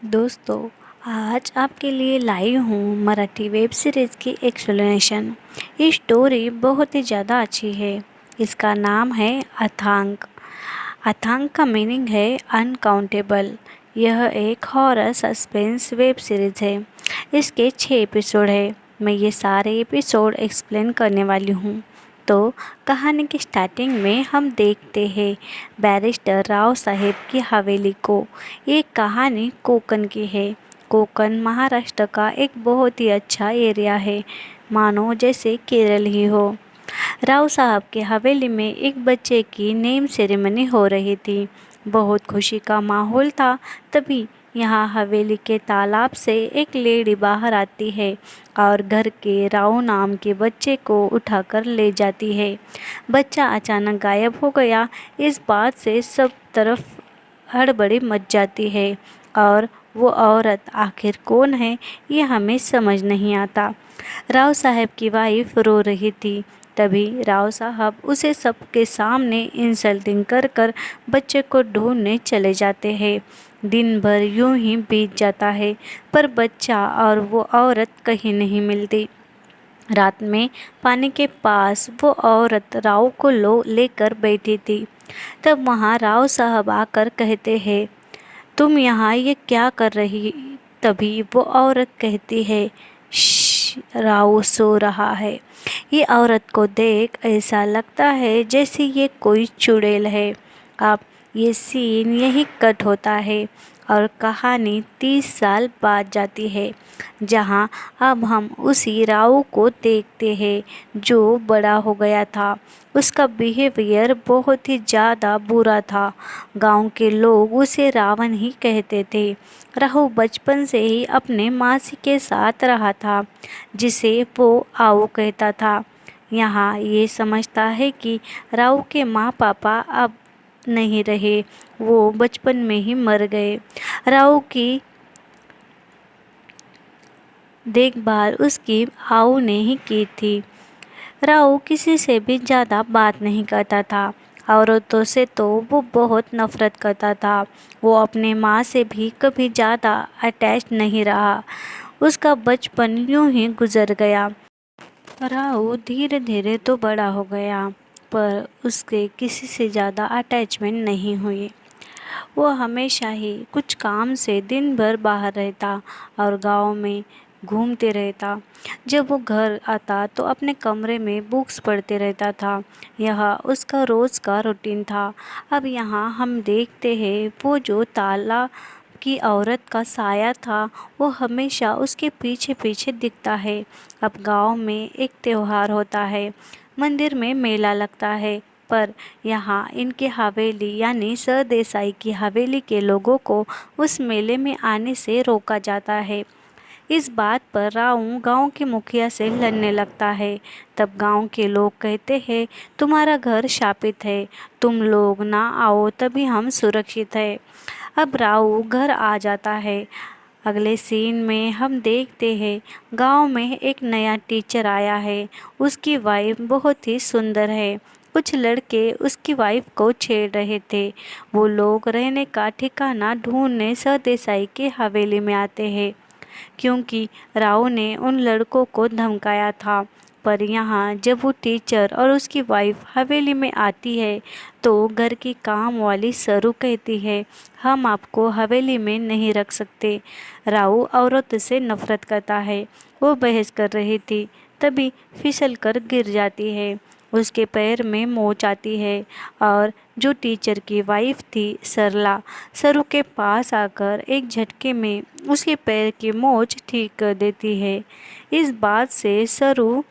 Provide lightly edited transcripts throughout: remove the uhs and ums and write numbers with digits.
दोस्तों, आज आपके लिए लाई हूँ मराठी वेब सीरीज़ की एक्सप्लेनेशन। ये स्टोरी बहुत ही ज़्यादा अच्छी है। इसका नाम है अथांग। अथांग का मीनिंग है अनकाउंटेबल। यह एक हॉरर सस्पेंस वेब सीरीज़ है। इसके 6 एपिसोड है। मैं ये सारे एपिसोड एक्सप्लेन करने वाली हूँ। तो कहानी की स्टार्टिंग में हम देखते हैं बैरिस्टर राव साहेब की हवेली को। ये कहानी कोकण की है। कोकण महाराष्ट्र का एक बहुत ही अच्छा एरिया है, मानो जैसे केरल ही हो। राव साहब की हवेली में एक बच्चे की नेम सेरेमनी हो रही थी। बहुत खुशी का माहौल था। तभी यहाँ हवेली के तालाब से एक लेडी बाहर आती है और घर के राव नाम के बच्चे को उठाकर ले जाती है। बच्चा अचानक गायब हो गया। इस बात से सब तरफ हड़बड़ी मच जाती है और वो औरत आखिर कौन है ये हमें समझ नहीं आता। राव साहब की वाइफ रो रही थी। तभी राव साहब उसे सबके सामने इंसल्टिंग कर कर बच्चे को ढूंढने चले जाते हैं। दिन भर यूं ही बीत जाता है, पर बच्चा और वो औरत कहीं नहीं मिलती। रात में पानी के पास वो औरत राव को लो लेकर बैठी थी। तब वहाँ राव साहब आकर कहते हैं, तुम यहाँ ये क्या कर रही। तभी वो औरत कहती है, राव सो रहा है। ये औरत को देख ऐसा लगता है जैसे ये कोई चुड़ैल है। अब ये सीन यही कट होता है और कहानी 30 साल बाद जाती है, जहाँ अब हम उसी राव को देखते हैं जो बड़ा हो गया था। उसका बिहेवियर बहुत ही ज़्यादा बुरा था। गांव के लोग उसे रावण ही कहते थे। राहु बचपन से ही अपने मासी के साथ रहा था, जिसे वो आओ कहता था। यहाँ ये समझता है कि राव के माँ पापा अब नहीं रहे, वो बचपन में ही मर गए। राव की देखभाल उसकी आओ ने ही की थी। राव किसी से भी ज़्यादा बात नहीं करता था। औरतों से तो वो बहुत नफरत करता था। वो अपने माँ से भी कभी ज़्यादा अटैच नहीं रहा। उसका बचपन यूं ही गुजर गया। राव धीरे धीरे तो बड़ा हो गया, पर उसके किसी से ज़्यादा अटैचमेंट नहीं हुई। वो हमेशा ही कुछ काम से दिन भर बाहर रहता और गांव में घूमते रहता। जब वो घर आता तो अपने कमरे में बुक्स पढ़ते रहता था। यह उसका रोज़ का रूटीन था। अब यहाँ हम देखते हैं वो जो ताला की औरत का साया था, वो हमेशा उसके पीछे पीछे दिखता है। अब गांव में एक त्योहार होता है, मंदिर में मेला लगता है, पर यहाँ इनकी हवेली यानी सरदेसाई की हवेली के लोगों को उस मेले में आने से रोका जाता है। इस बात पर राव गांव के मुखिया से लड़ने लगता है। तब गांव के लोग कहते हैं, तुम्हारा घर शापित है, तुम लोग ना आओ तभी हम सुरक्षित है। अब राव घर आ जाता है। अगले सीन में हम देखते हैं गांव में एक नया टीचर आया है। उसकी वाइफ बहुत ही सुंदर है। कुछ लड़के उसकी वाइफ को छेड़ रहे थे। वो लोग रहने का ठिकाना ढूंढने सरदेसाई के हवेली में आते हैं, क्योंकि राव ने उन लड़कों को धमकाया था। पर यहाँ जब वो टीचर और उसकी वाइफ हवेली में आती है तो घर की काम वाली सरू कहती है, हम आपको हवेली में नहीं रख सकते। राव औरत से नफरत करता है। वो बहस कर रही थी, तभी फिसल कर गिर जाती है। उसके पैर में मोच आती है और जो टीचर की वाइफ थी सरला, सरू के पास आकर एक झटके में उसके पैर की मोच ठीक कर देती है। इस बात से सरू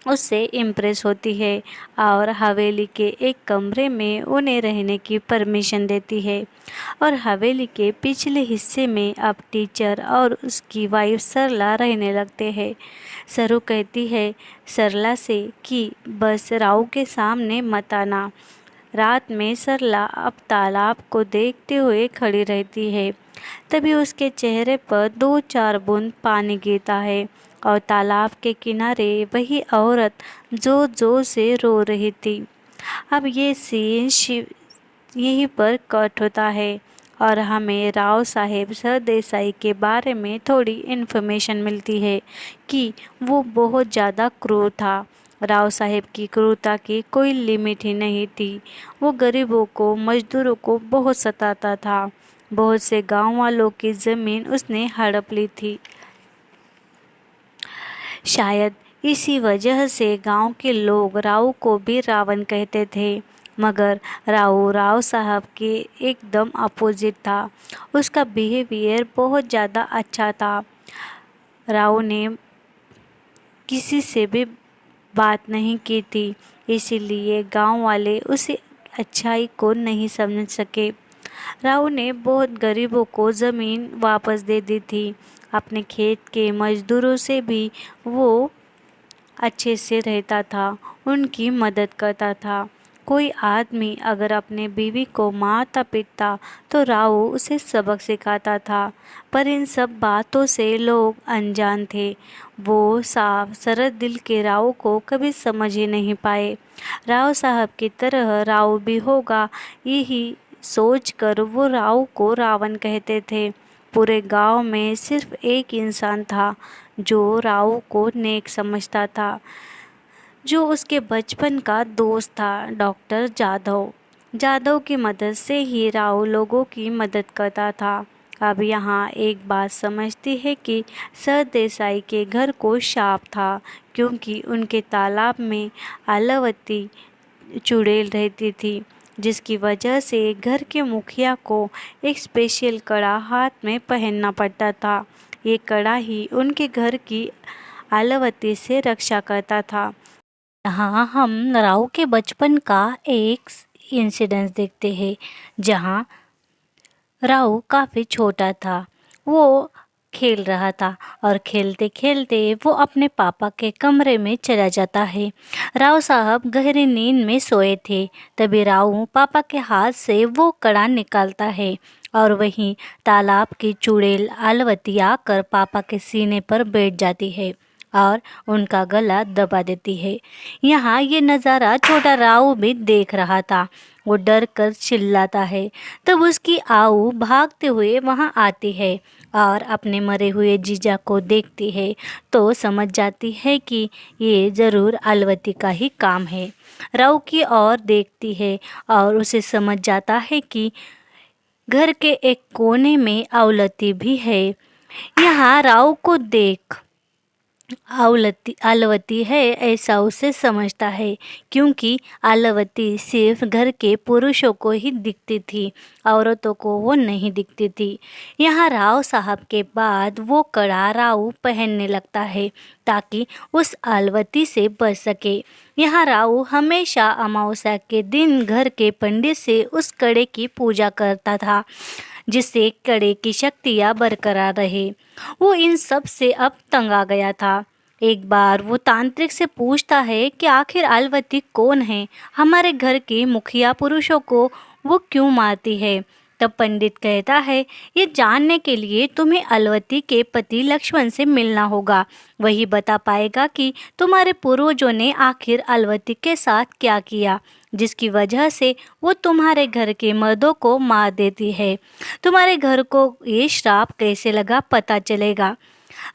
उससे इम्प्रेस होती है और हवेली के एक कमरे में उन्हें रहने की परमिशन देती है। और हवेली के पिछले हिस्से में अब टीचर और उसकी वाइफ सरला रहने लगते हैं। सरू कहती है सरला से कि बस राव के सामने मत आना। रात में सरला अब तालाब को देखते हुए खड़ी रहती है। तभी उसके चेहरे पर 2-4 बूंद पानी गिरता है और तालाब के किनारे वही औरत जोर जोर से रो रही थी। अब ये सीन यहीं पर कट होता है और हमें राव साहेब सरदेसाई के बारे में थोड़ी इन्फॉर्मेशन मिलती है कि वो बहुत ज़्यादा क्रूर था। राव साहेब की क्रूरता की कोई लिमिट ही नहीं थी। वो गरीबों को, मजदूरों को बहुत सताता था। बहुत से गांव वालों की ज़मीन उसने हड़प ली थी। शायद इसी वजह से गांव के लोग राव को भी रावण कहते थे। मगर राव साहब के एकदम अपोजिट था। उसका बिहेवियर बहुत ज़्यादा अच्छा था। राव ने किसी से भी बात नहीं की थी, इसीलिए गांव वाले उसे अच्छाई को नहीं समझ सके। राव ने बहुत गरीबों को ज़मीन वापस दे दी थी। अपने खेत के मजदूरों से भी वो अच्छे से रहता था, उनकी मदद करता था। कोई आदमी अगर अपने बीवी को मारता पीटता तो राव उसे सबक सिखाता था। पर इन सब बातों से लोग अनजान थे। वो साफ सरल दिल के राव को कभी समझ ही नहीं पाए। राव साहब की तरह राव भी होगा, यही सोचकर वो राव को रावण कहते थे। पूरे गांव में सिर्फ एक इंसान था जो राव को नेक समझता था, जो उसके बचपन का दोस्त था, डॉक्टर जाधव। जाधव की मदद से ही राव लोगों की मदद करता था। अब यहाँ एक बात समझती है कि सरदेसाई के घर को शाप था, क्योंकि उनके तालाब में आलावती चुड़ैल रहती थी, जिसकी वजह से घर के मुखिया को एक स्पेशल कड़ा हाथ में पहनना पड़ता था। ये कड़ा ही उनके घर की आलावती से रक्षा करता था। यहाँ हम राव के बचपन का एक इंसिडेंस देखते हैं, जहाँ राव काफ़ी छोटा था। वो खेल रहा था और खेलते खेलते वो अपने पापा के कमरे में चला जाता है। राव साहब गहरी नींद में सोए थे। तभी राव पापा के हाथ से वो कड़ा निकालता है और वहीं तालाब की चुड़ैल आलवती आकर पापा के सीने पर बैठ जाती है और उनका गला दबा देती है। यहाँ ये नज़ारा छोटा राव भी देख रहा था। वो डर कर चिल्लाता है। तब उसकी आऊ भागते हुए वहाँ आती है और अपने मरे हुए जीजा को देखती है तो समझ जाती है कि ये ज़रूर अलवती का ही काम है। राव की ओर देखती है और उसे समझ जाता है कि घर के एक कोने में आलवती भी है। यहाँ राव को देख आलवती है ऐसा उसे समझता है, क्योंकि आलवती सिर्फ घर के पुरुषों को ही दिखती थी, औरतों को वो नहीं दिखती थी। यहाँ राव साहब के बाद वो कड़ा राव पहनने लगता है ताकि उस आलवती से बच सके। यहाँ राव हमेशा अमावस्या के दिन घर के पंडित से उस कड़े की पूजा करता था, जिससे कड़े की शक्तियाँ बरकरार रहे। वो इन सब से अब तंग आ गया था। एक बार वो तांत्रिक से पूछता है कि आखिर अलवती कौन है, हमारे घर के मुखिया पुरुषों को वो क्यों मारती है। तब पंडित कहता है, ये जानने के लिए तुम्हें अलवती के पति लक्ष्मण से मिलना होगा। वही बता पाएगा कि तुम्हारे पूर्वजों ने आखिर अलवती के साथ क्या किया, जिसकी वजह से वो तुम्हारे घर के मर्दों को मार देती है। तुम्हारे घर को ये श्राप कैसे लगा पता चलेगा।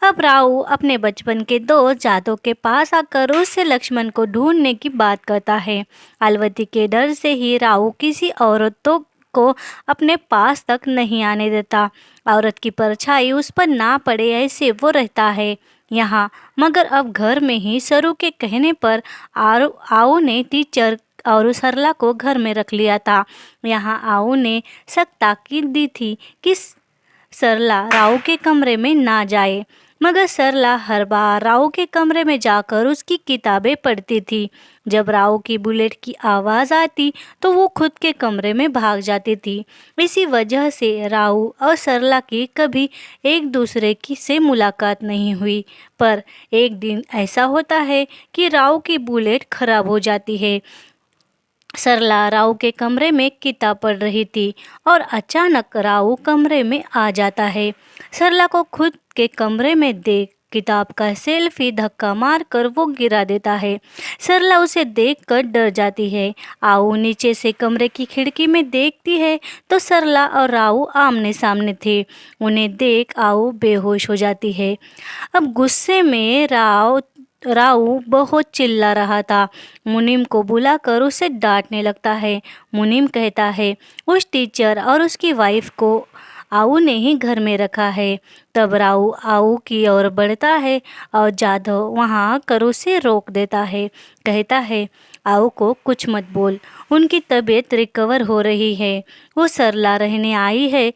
अब राव अपने बचपन के दोस्त जादव के पास आकर उससे लक्ष्मण को ढूंढने की बात करता है। अलवती के डर से ही राव किसी औरतों को अपने पास तक नहीं आने देता। औरत की परछाई उस पर ना पड़े ऐसे वो रहता है यहाँ। मगर अब घर में ही सरू के कहने पर आओ ने टीचर और सरला को घर में रख लिया था। यहाँ आओ ने सख्त ताकीद दी थी कि सरला राव के कमरे में ना जाए, मगर सरला हर बार राव के कमरे में जाकर उसकी किताबें पढ़ती थी। जब राव की बुलेट की आवाज़ आती तो वो खुद के कमरे में भाग जाती थी। इसी वजह से राव और सरला की कभी एक दूसरे की से मुलाकात नहीं हुई। पर एक दिन ऐसा होता है कि राव की बुलेट खराब हो जाती है। सरला राव के कमरे में किताब पढ़ रही थी और अचानक राव कमरे में आ जाता है। सरला को खुद के कमरे में देख किताब का शेल्फ ही धक्का मारकर वो गिरा देता है। सरला उसे देखकर डर जाती है। आऊ नीचे से कमरे की खिड़की में देखती है तो सरला और राऊ आमने सामने थे। उन्हें देख आऊ बेहोश हो जाती है। अब गुस्से में राऊ बहुत चिल्ला रहा था। मुनीम को बुलाकर उसे डांटने लगता है। मुनीम कहता है उस टीचर और उसकी वाइफ को आऊ ने ही घर में रखा है। तब राऊ आऊ की ओर बढ़ता है और जाधव वहां आकर उसे रोक देता है। कहता है आऊ को कुछ मत बोल, उनकी तबीयत रिकवर हो रही है। वो सरला रहने आई है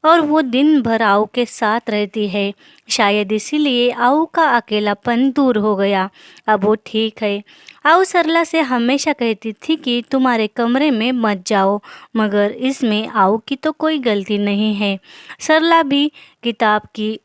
और वो दिन भर आऊ के साथ रहती है। शायद इसीलिए आऊ का अकेलापन दूर हो गया। अब वो ठीक है। आऊ सरला से हमेशा कहती थी कि तुम्हारे कमरे में मत जाओ, मगर इसमें आऊ की तो कोई गलती नहीं है। सरला भी किताब की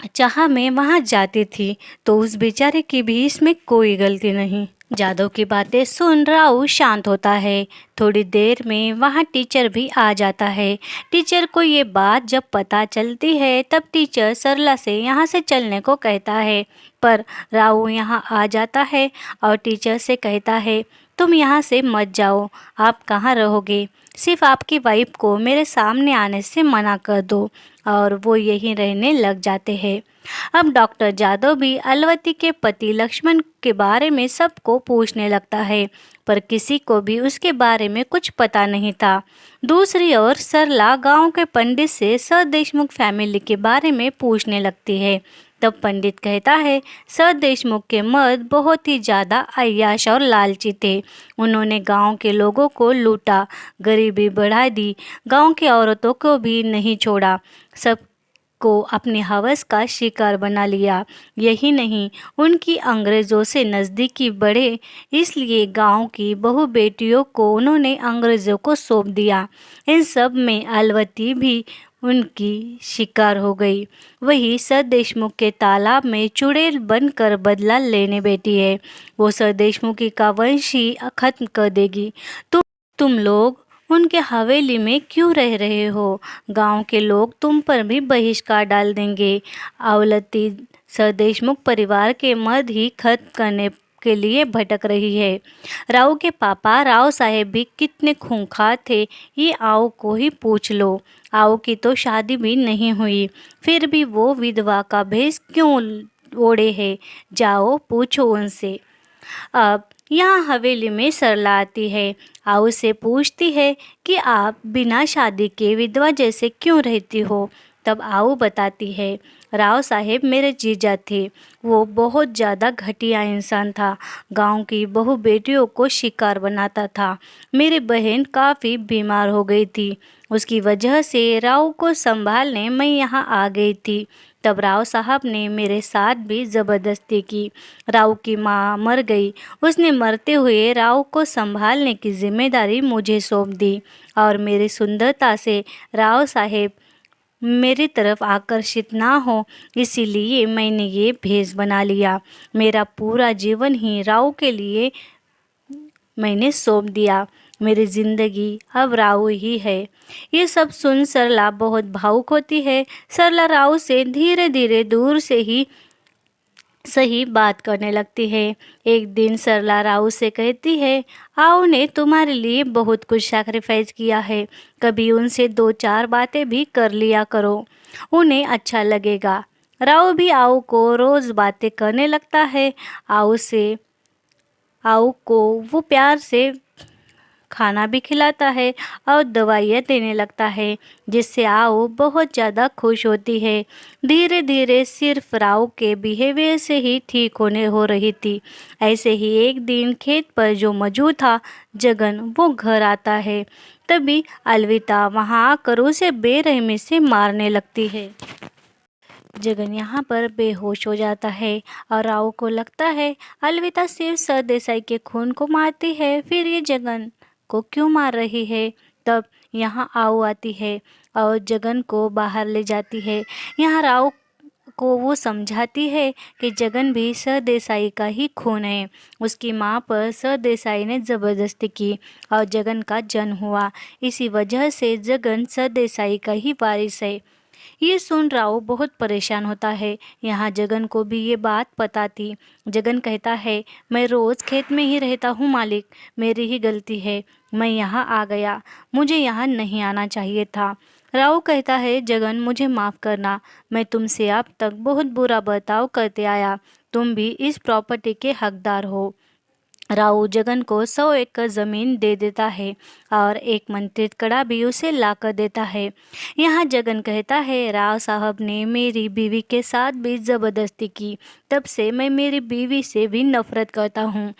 चाह में वहाँ जाती थी, तो उस बेचारे की भी इसमें कोई गलती नहीं। जादव की बातें सुन राऊ शांत होता है। थोड़ी देर में वहाँ टीचर भी आ जाता है। टीचर को ये बात जब पता चलती है तब टीचर सरला से यहाँ से चलने को कहता है, पर राऊ यहाँ आ जाता है और टीचर से कहता है तुम यहाँ से मत जाओ। आप कहाँ रहोगे? सिर्फ आपकी वाइफ को मेरे सामने आने से मना कर दो। और वो यहीं रहने लग जाते हैं। अब डॉक्टर जादव भी अलवती के पति लक्ष्मण के बारे में सबको पूछने लगता है, पर किसी को भी उसके बारे में कुछ पता नहीं था। दूसरी ओर सरला गांव के पंडित से सर देशमुख फैमिली के बारे में पूछने लगती है। तब पंडित कहता है सर देशमुख के मर्द बहुत ही ज़्यादा अय्याश और लालची थे। उन्होंने गांव के लोगों को लूटा, गरीबी बढ़ा दी, गांव की औरतों को भी नहीं छोड़ा, सब को अपने हवस का शिकार बना लिया। यही नहीं, उनकी अंग्रेज़ों से नज़दीकी बढ़े, इसलिए गांव की बहु बेटियों को उन्होंने अंग्रेज़ों को सौंप दिया। इन सब में अलवती भी उनकी शिकार हो गई। वही सर देशमुख के तालाब में चुड़ैल बनकर बदला लेने बैठी है। वो सर देशमुखी का वंश ही खत्म कर देगी। तुम लोग उनके हवेली में क्यों रह रहे हो? गांव के लोग तुम पर भी बहिष्कार डाल देंगे। अवलती सर देशमुख परिवार के मर्द ही खत्म करने के लिए भटक रही है। राव के पापा राव साहेब भी कितने खूंखार थे, ये आओ को ही पूछ लो। आओ की तो शादी भी नहीं हुई, फिर भी वो विधवा का भेष क्यों ओढ़े है? जाओ पूछो उनसे। अब यहाँ हवेली में सरला आती है। आऊ से पूछती है कि आप बिना शादी के विधवा जैसे क्यों रहती हो? तब आऊ बताती है राव साहेब मेरे जीजा थे, वो बहुत ज़्यादा घटिया इंसान था। गांव की बहु बेटियों को शिकार बनाता था। मेरी बहन काफ़ी बीमार हो गई थी, उसकी वजह से राव को संभालने मैं यहाँ आ गई थी। तब राव साहब ने मेरे साथ भी ज़बरदस्ती की। राव की माँ मर गई, उसने मरते हुए राव को संभालने की जिम्मेदारी मुझे सौंप दी और मेरी सुंदरता से राव साहेब मेरी तरफ आकर्षित ना हो, इसीलिए मैंने ये भेष बना लिया। मेरा पूरा जीवन ही राव के लिए मैंने सौंप दिया। मेरी जिंदगी अब राव ही है। ये सब सुन सरला बहुत भावुक होती है। सरला राव से धीरे धीरे दूर से ही सही बात करने लगती है। एक दिन सरला राव से कहती है आओ ने तुम्हारे लिए बहुत कुछ सैक्रिफाइस किया है, कभी उनसे दो चार बातें भी कर लिया करो, उन्हें अच्छा लगेगा। राव भी आओ को रोज़ बातें करने लगता है। आओ को वो प्यार से खाना भी खिलाता है और दवाइयाँ देने लगता है, जिससे आओ बहुत ज़्यादा खुश होती है। धीरे धीरे सिर्फ राव के बिहेवियर से ही ठीक होने हो रही थी। ऐसे ही एक दिन खेत पर जो मौजूद था जगन, वो घर आता है। तभी अलविता वहाँ आकर उसे बेरहमी से मारने लगती है। जगन यहाँ पर बेहोश हो जाता है और राव को लगता है अलविता सिर्फ सरदेसाई के खून को मारती है, फिर ये जगन को क्यों मार रही है। तब यहाँ आओ आती है और जगन को बाहर ले जाती है। यहाँ राव को वो समझाती है कि जगन भी सरदेसाई का ही खून है। उसकी माँ पर सरदेसाई ने ज़बरदस्ती की और जगन का जन्म हुआ। इसी वजह से जगन सरदेसाई का ही वारिस है। ये सुन राव बहुत परेशान होता है। यहाँ जगन को भी ये बात पता थी। जगन कहता है, मैं रोज़ खेत में ही रहता हूँ मालिक, मेरी ही गलती है, मैं यहाँ आ गया, मुझे यहाँ नहीं आना चाहिए था। राव कहता है, जगन मुझे माफ़ करना, मैं तुमसे अब तक बहुत बुरा बर्ताव करते आया, तुम भी इस प्रॉपर्टी के हकदार हो। राव जगन को 100 एकड़ ज़मीन दे देता है और एक मंत्रित कड़ा भी उसे ला कर देता है। यहाँ जगन कहता है, राव साहब ने मेरी बीवी के साथ भी ज़बरदस्ती की, तब से मैं मेरी बीवी से भी नफरत करता हूँ।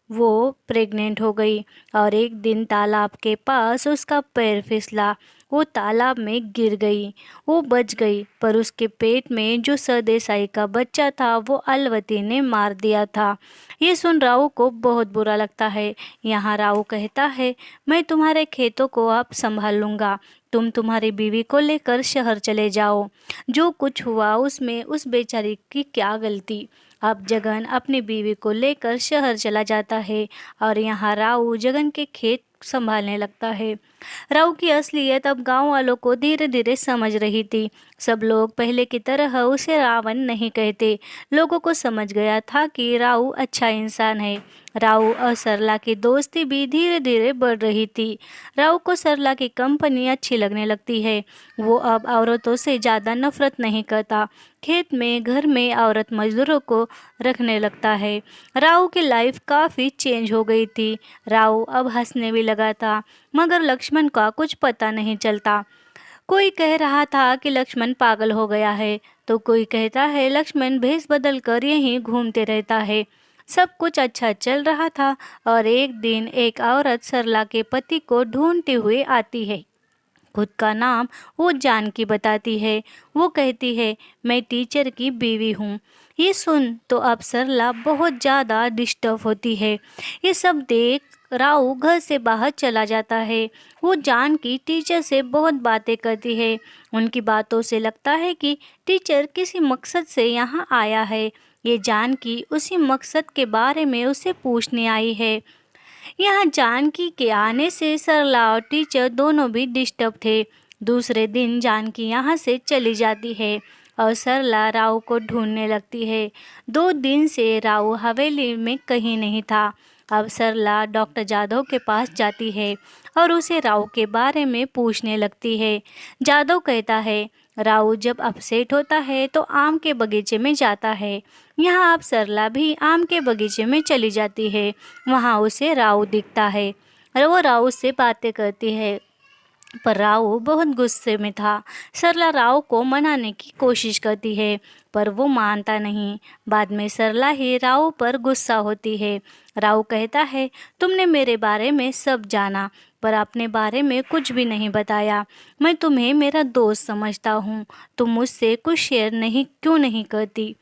वो प्रेग्नेंट हो गई और एक दिन तालाब के पास उसका पैर फिसला, वो तालाब में गिर गई। वो बच गई, पर उसके पेट में जो सरदेसाई का बच्चा था वो अलवती ने मार दिया था। ये सुन राव को बहुत बुरा लगता है। यहाँ राव कहता है, मैं तुम्हारे खेतों को अब संभाल लूँगा, तुम तुम्हारी बीवी को लेकर शहर चले जाओ। जो कुछ हुआ उसमें उस बेचारी की क्या गलती। अब जगन अपनी बीवी को लेकर शहर चला जाता है और यहाँ राव जगन के खेत संभालने लगता है। राव की असलियत अब गांव वालों को धीरे धीरे समझ रही थी। सब लोग पहले की तरह उसे रावण नहीं कहते। लोगों को समझ गया था कि राव अच्छा इंसान है। राव और सरला की दोस्ती भी धीरे धीरे बढ़ रही थी। राव को सरला की कंपनी अच्छी लगने लगती है। वो अब औरतों से ज़्यादा नफरत नहीं करता। खेत में, घर में औरत मजदूरों को रखने लगता है। राव की लाइफ काफ़ी चेंज हो गई थी। राव अब हंसने भी लगा था, मगर लक्ष्मण का कुछ पता नहीं चलता। कोई कह रहा था कि लक्ष्मण पागल हो गया है, तो कोई कहता है लक्ष्मण भेष बदल कर यहीं घूमते रहता है। सब कुछ अच्छा चल रहा था और एक दिन एक औरत सरला के पति को ढूंढते हुए आती है। खुद का नाम वो जानकी बताती है। वो कहती है, मैं टीचर की बीवी हूँ। ये सुन तो अब सरला बहुत ज़्यादा डिस्टर्ब होती है। ये सब देख राव घर से बाहर चला जाता है। वो जानकी टीचर से बहुत बातें करती है। उनकी बातों से लगता है कि टीचर किसी मकसद से यहाँ आया है। ये जानकी उसी मकसद के बारे में उसे पूछने आई है। यहाँ जानकी के आने से सरला और टीचर दोनों भी डिस्टर्ब थे। दूसरे दिन जानकी यहाँ से चली जाती है और सरला राव को ढूंढने लगती है। 2 दिन से राव हवेली में कहीं नहीं था। अब सरला डॉक्टर जाधव के पास जाती है और उसे राव के बारे में पूछने लगती है। जाधव कहता है, राव जब अपसेट होता है तो आम के बगीचे में जाता है। यहाँ अब सरला भी आम के बगीचे में चली जाती है। वहाँ उसे राव दिखता है और वो राव से बातें करती है, पर राव बहुत गुस्से में था। सरला राव को मनाने की कोशिश करती है, पर वो मानता नहीं। बाद में सरला ही राव पर गुस्सा होती है। राव कहता है, तुमने मेरे बारे में सब जाना, पर अपने बारे में कुछ भी नहीं बताया। मैं तुम्हें मेरा दोस्त समझता हूँ, तुम मुझसे कुछ शेयर क्यों नहीं करती?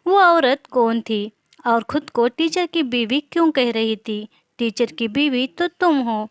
वो औरत कौन थी और खुद को टीचर की बीवी क्यों कह रही थी? टीचर की बीवी तो तुम हो।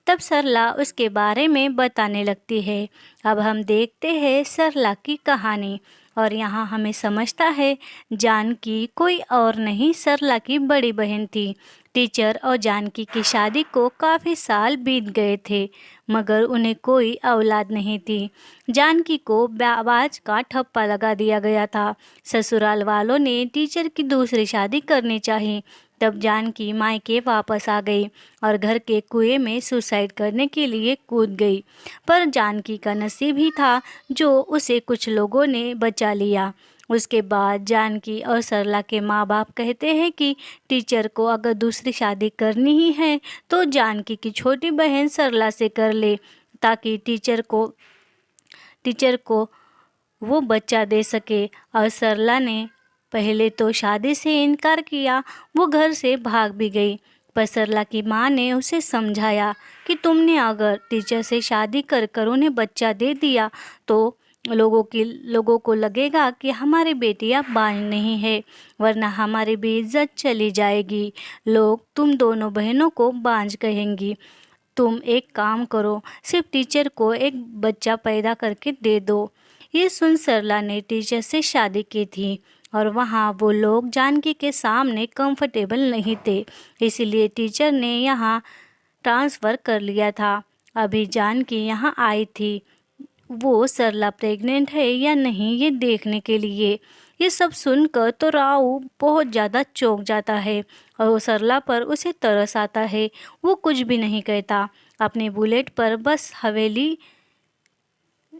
तब सरला उसके बारे में बताने लगती है। अब हम देखते हैं सरला की कहानी और यहाँ हमें समझता है जानकी कोई और नहीं सरला की बड़ी बहन थी। टीचर और जानकी की शादी को काफ़ी साल बीत गए थे, मगर उन्हें कोई औलाद नहीं थी। जानकी को ब्याज का ठप्पा लगा दिया गया था। ससुराल वालों ने टीचर की दूसरी शादी करनी चाहिए। तब जानकी मायके वापस आ गई और घर के कुएं में सुसाइड करने के लिए कूद गई। पर जानकी का नसीब ही था जो उसे कुछ लोगों ने बचा लिया। उसके बाद जानकी और सरला के माँ बाप कहते हैं कि टीचर को अगर दूसरी शादी करनी ही है तो जानकी की छोटी बहन सरला से कर ले, ताकि टीचर को वो बच्चा दे सके। और सरला ने पहले तो शादी से इनकार किया, वो घर से भाग भी गई। पर सरला की माँ ने उसे समझाया कि तुमने अगर टीचर से शादी कर कर उन्हें बच्चा दे दिया तो लोगों को लगेगा कि हमारी बेटियां बांझ नहीं है, वरना हमारी भी इज्जत चली जाएगी। लोग तुम दोनों बहनों को बांझ कहेंगी। तुम एक काम करो, सिर्फ टीचर को एक बच्चा पैदा करके दे दो। ये सुन सरला ने टीचर से शादी की थी और वहाँ वो लोग जानकी के सामने कंफर्टेबल नहीं थे, इसीलिए टीचर ने यहाँ ट्रांसफ़र कर लिया था। अभी जानकी यहाँ आई थी वो सरला प्रेग्नेंट है या नहीं ये देखने के लिए। ये सब सुनकर तो राव बहुत ज़्यादा चौंक जाता है और वो सरला पर उसे तरस आता है। वो कुछ भी नहीं कहता, अपने बुलेट पर बस हवेली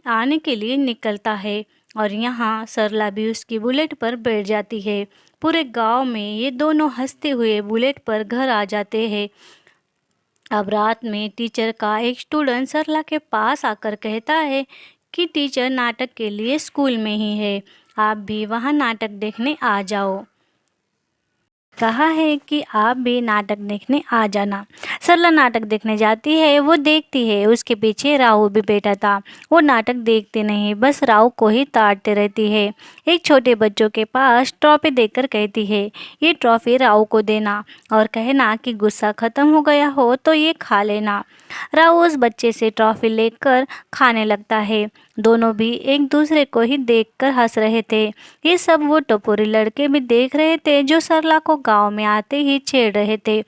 आने के लिए निकलता है और यहाँ सरला भी उसकी बुलेट पर बैठ जाती है। पूरे गांव में ये दोनों हंसते हुए बुलेट पर घर आ जाते हैं। अब रात में टीचर का एक स्टूडेंट सरला के पास आकर कहता है कि टीचर नाटक के लिए स्कूल में ही है, आप भी वहाँ नाटक देखने आ जाओ। कहा है कि आप भी नाटक देखने आ जाना। सरला नाटक देखने जाती है। वो देखती है उसके पीछे राहु भी बैठा था। वो नाटक देखती नहीं, बस राहु को ही ताड़ते रहती है। एक छोटे बच्चों के पास ट्रॉफी देकर कहती है, ये ट्रॉफी राहु को देना और कहना कि गुस्सा खत्म हो गया हो तो ये खा लेना। राहु उस बच्चे से ट्रॉफी लेकर खाने लगता है। दोनों भी एक दूसरे को ही देखकर हंस रहे थे। ये सब वो टपोरी लड़के भी देख रहे थे जो सरला को गांव में आते ही छेड़ रहे थे।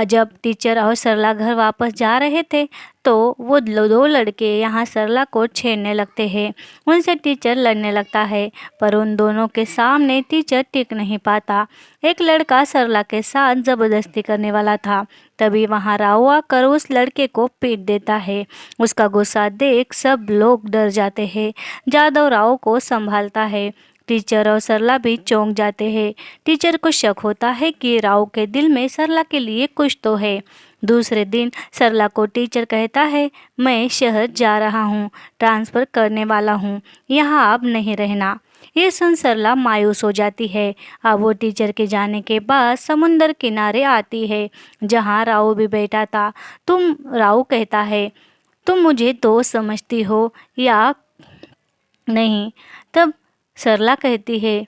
जब टीचर और सरला घर वापस जा रहे थे तो वो दो लड़के यहाँ सरला को छेड़ने लगते हैं। उनसे टीचर लड़ने लगता है, पर उन दोनों के सामने टीचर टिक नहीं पाता। एक लड़का सरला के साथ ज़बरदस्ती करने वाला था। तभी वहाँ राव आकर उस लड़के को पीट देता है। उसका गुस्सा देख सब लोग डर जाते हैं। जादव राव को संभालता है। टीचर और सरला भी चौंक जाते हैं। टीचर को शक होता है कि राव के दिल में सरला के लिए कुछ तो है। दूसरे दिन सरला को टीचर कहता है, मैं शहर जा रहा हूँ, ट्रांसफ़र करने वाला हूँ, यहाँ अब नहीं रहना। ये सुन सरला मायूस हो जाती है। अब वो टीचर के जाने के बाद समुंदर किनारे आती है जहाँ राव भी बैठा था। राव कहता है, तुम मुझे दोस्त समझती हो या नहीं? तब सरला कहती है,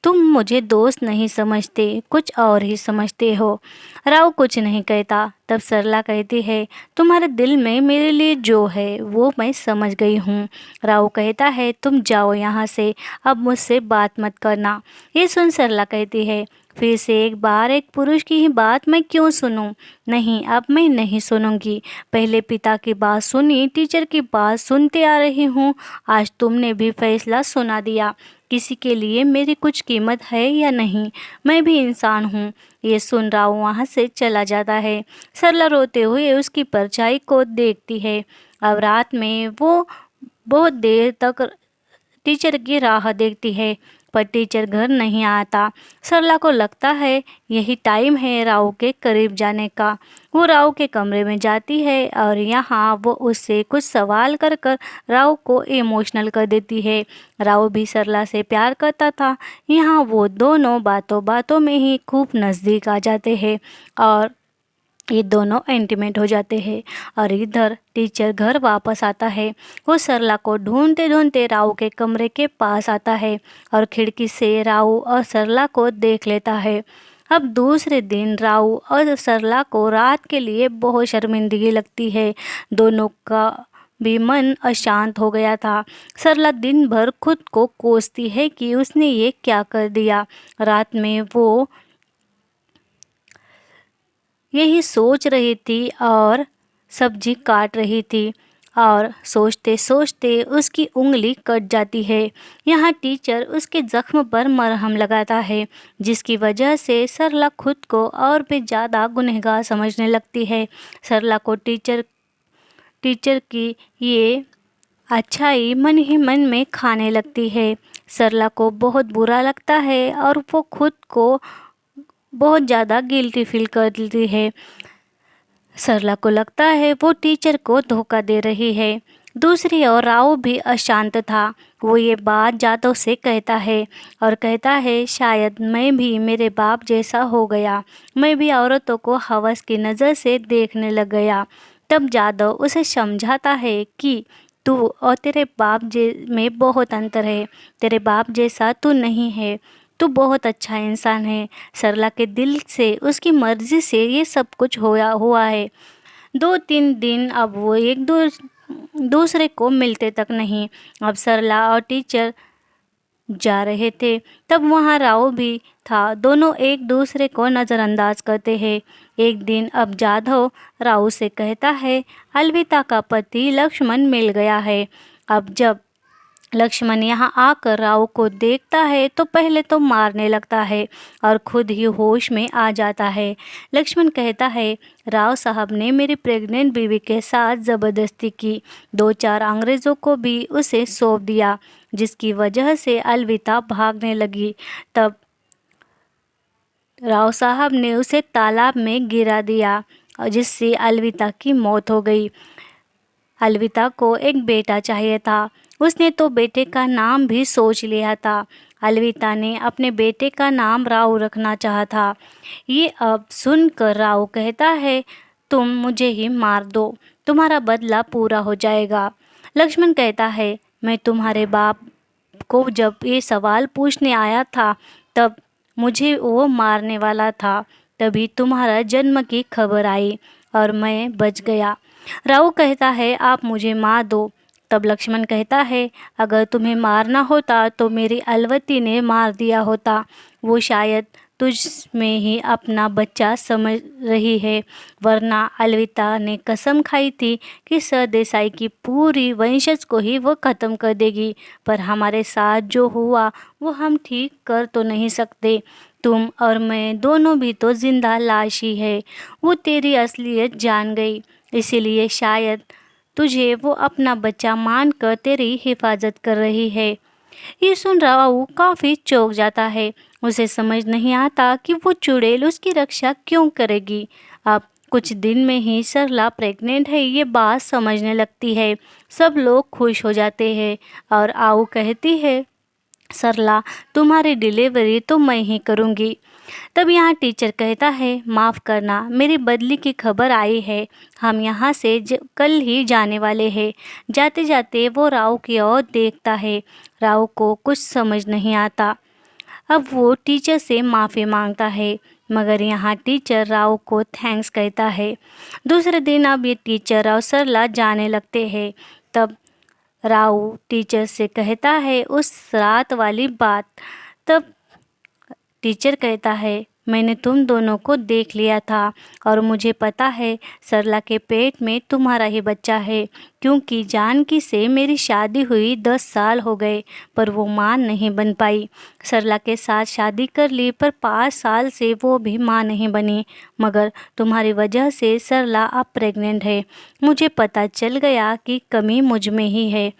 तुम मुझे दोस्त नहीं समझते, कुछ और ही समझते हो। राव कुछ नहीं कहता। तब सरला कहती है, तुम्हारे दिल में मेरे लिए जो है वो मैं समझ गई हूँ। राव कहता है, तुम जाओ यहाँ से, अब मुझसे बात मत करना। ये सुन सरला कहती है, फिर से एक बार एक पुरुष की ही बात मैं क्यों सुनूं? नहीं, अब मैं नहीं सुनूंगी। पहले पिता की बात सुनी, टीचर की बात सुनते आ रही हूँ, आज तुमने भी फैसला सुना दिया। किसी के लिए मेरी कुछ कीमत है या नहीं? मैं भी इंसान हूँ। ये सुन राव वहाँ से चला जाता है। सरला रोते हुए उसकी परछाई को देखती है। अब रात में वो बहुत देर तक टीचर की राह देखती है, पर टीचर घर नहीं आता। सरला को लगता है यही टाइम है राव के करीब जाने का। वो राव के कमरे में जाती है और यहाँ वो उससे कुछ सवाल कर कर राव को इमोशनल कर देती है। राव भी सरला से प्यार करता था। यहाँ वो दोनों बातों बातों में ही खूब नज़दीक आ जाते हैं और ये दोनों इंटीमेट हो जाते हैं। और इधर टीचर घर वापस आता है। वो सरला को ढूंढते ढूंढते राव के कमरे के पास आता है और खिड़की से राव और सरला को देख लेता है। अब दूसरे दिन राव और सरला को रात के लिए बहुत शर्मिंदगी लगती है। दोनों का भी मन अशांत हो गया था। सरला दिन भर खुद को कोसती है कि उसने ये क्या कर दिया। रात में वो यही सोच रही थी और सब्जी काट रही थी और सोचते सोचते उसकी उंगली कट जाती है। यहाँ टीचर उसके ज़ख्म पर मरहम लगाता है, जिसकी वजह से सरला खुद को और भी ज़्यादा गुनहगार समझने लगती है। सरला को टीचर की ये अच्छाई मन ही मन में खाने लगती है। सरला को बहुत बुरा लगता है और वो खुद को बहुत ज़्यादा गिल्टी फील करती है। सरला को लगता है वो टीचर को धोखा दे रही है। दूसरी ओर राव भी अशांत था। वो ये बात जादव से कहता है और कहता है, शायद मैं भी मेरे बाप जैसा हो गया। मैं भी औरतों को हवस की नज़र से देखने लग गया। तब जादव उसे समझाता है कि तू और तेरे बाप में बहुत अंतर है। तेरे बाप जैसा तू नहीं है। तू बहुत अच्छा इंसान है। सरला के दिल से उसकी मर्जी से ये सब कुछ हुआ है। 2-3 दिन अब वो दूसरे को मिलते तक नहीं। अब सरला और टीचर जा रहे थे तब वहाँ राव भी था। दोनों एक दूसरे को नज़रअंदाज करते हैं। एक दिन अब जाधव राव से कहता है, अलविदा का पति लक्ष्मण मिल गया है। अब जब लक्ष्मण यहाँ आकर राव को देखता है तो पहले तो मारने लगता है और खुद ही होश में आ जाता है। लक्ष्मण कहता है, राव साहब ने मेरी प्रेग्नेंट बीवी के साथ ज़बरदस्ती की, 2-4 अंग्रेज़ों को भी उसे सौंप दिया, जिसकी वजह से अलविदा भागने लगी। तब राव साहब ने उसे तालाब में गिरा दिया और जिससे अलविदा की मौत हो गई। अलविदा को एक बेटा चाहिए था। उसने तो बेटे का नाम भी सोच लिया था। अलविदा ने अपने बेटे का नाम राव रखना चाहा था। ये अब सुनकर राव कहता है, तुम मुझे ही मार दो, तुम्हारा बदला पूरा हो जाएगा। लक्ष्मण कहता है, मैं तुम्हारे बाप को जब ये सवाल पूछने आया था तब मुझे वो मारने वाला था, तभी तुम्हारा जन्म की खबर आई और मैं बच गया। राव कहता है, आप मुझे मार दो। तब लक्ष्मण कहता है, अगर तुम्हें मारना होता तो मेरी अलवती ने मार दिया होता। वो शायद तुझ में ही अपना बच्चा समझ रही है, वरना अलविदा ने कसम खाई थी कि सरदेसाई की पूरी वंशज को ही वो ख़त्म कर देगी। पर हमारे साथ जो हुआ वो हम ठीक कर तो नहीं सकते। तुम और मैं दोनों भी तो जिंदा लाश ही है। वो तेरी असलियत जान गई, इसीलिए शायद तुझे वो अपना बच्चा मानकर तेरी हिफाजत कर रही है। ये सुन राव काफ़ी चौंक जाता है। उसे समझ नहीं आता कि वो चुड़ैल उसकी रक्षा क्यों करेगी। अब कुछ दिन में ही सरला प्रेग्नेंट है, ये बात समझने लगती है। सब लोग खुश हो जाते हैं और आऊ कहती है, सरला तुम्हारी डिलीवरी तो मैं ही करूँगी। तब यहाँ टीचर कहता है, माफ़ करना, मेरी बदली की खबर आई है। हम यहाँ से कल ही जाने वाले हैं। जाते जाते वो राव की ओर देखता है। राव को कुछ समझ नहीं आता। अब वो टीचर से माफ़ी मांगता है, मगर यहाँ टीचर राव को थैंक्स कहता है। दूसरे दिन अब ये टीचर और सरला जाने लगते हैं। तब राव टीचर से कहता है उस रात वाली बात। तब टीचर कहता है, मैंने तुम दोनों को देख लिया था और मुझे पता है सरला के पेट में तुम्हारा ही बच्चा है, क्योंकि जानकी से मेरी शादी हुई 10 साल हो गए पर वो माँ नहीं बन पाई। सरला के साथ शादी कर ली पर 5 साल से वो भी माँ नहीं बनी, मगर तुम्हारी वजह से सरला अब प्रेग्नेंट है। मुझे पता चल गया कि कमी मुझ में ही है।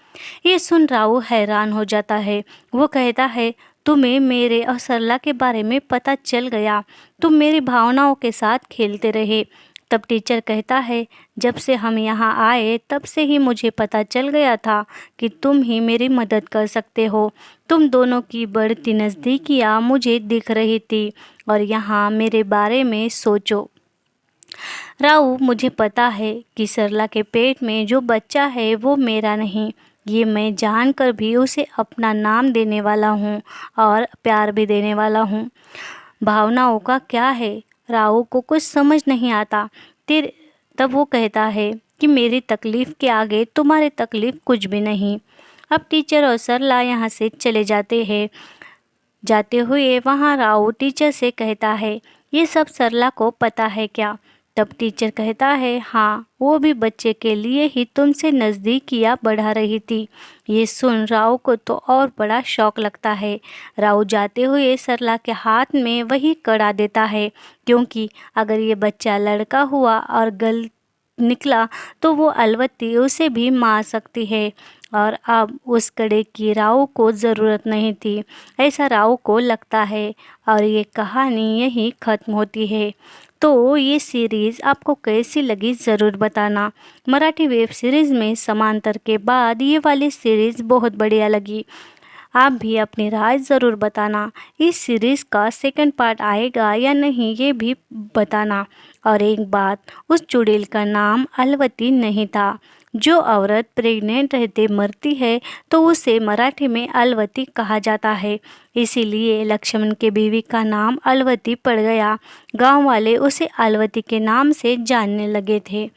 ये सुन राव हैरान हो जाता है। वो कहता है, तुम्हें मेरे और सरला के बारे में पता चल गया, तुम मेरी भावनाओं के साथ खेलते रहे। तब टीचर कहता है, जब से हम यहाँ आए तब से ही मुझे पता चल गया था कि तुम ही मेरी मदद कर सकते हो। तुम दोनों की बढ़ती नज़दीकियाँ मुझे दिख रही थी और यहाँ मेरे बारे में सोचो। राव, मुझे पता है कि सरला के पेट में जो बच्चा है वो मेरा नहीं, ये मैं जानकर भी उसे अपना नाम देने वाला हूँ और प्यार भी देने वाला हूँ। भावनाओं का क्या है? राव को कुछ समझ नहीं आता। तब वो कहता है कि मेरी तकलीफ़ के आगे तुम्हारी तकलीफ़ कुछ भी नहीं। अब टीचर और सरला यहाँ से चले जाते हैं। जाते हुए वहाँ राव टीचर से कहता है, ये सब सरला को पता है क्या? तब टीचर कहता है, हाँ, वो भी बच्चे के लिए ही तुमसे नज़दीकियाँ बढ़ा रही थी। ये सुन राव को तो और बड़ा शौक लगता है। राव जाते हुए सरला के हाथ में वही कड़ा देता है, क्योंकि अगर ये बच्चा लड़का हुआ और गलत निकला तो वो अलवती उसे भी मार सकती है और अब उस कड़े की राव को ज़रूरत नहीं थी, ऐसा राव को लगता है। और ये कहानी यहीं ख़त्म होती है। तो ये सीरीज़ आपको कैसी लगी ज़रूर बताना। मराठी वेब सीरीज़ में समांतर के बाद ये वाली सीरीज़ बहुत बढ़िया लगी। आप भी अपनी राय ज़रूर बताना। इस सीरीज़ का सेकंड पार्ट आएगा या नहीं ये भी बताना। और एक बात, उस चुड़ैल का नाम अलवती नहीं था। जो औरत प्रेग्नेंट रहते मरती है तो उसे मराठी में अलवती कहा जाता है, इसीलिए लक्ष्मण के बीवी का नाम अलवती पड़ गया। गांव वाले उसे अलवती के नाम से जानने लगे थे।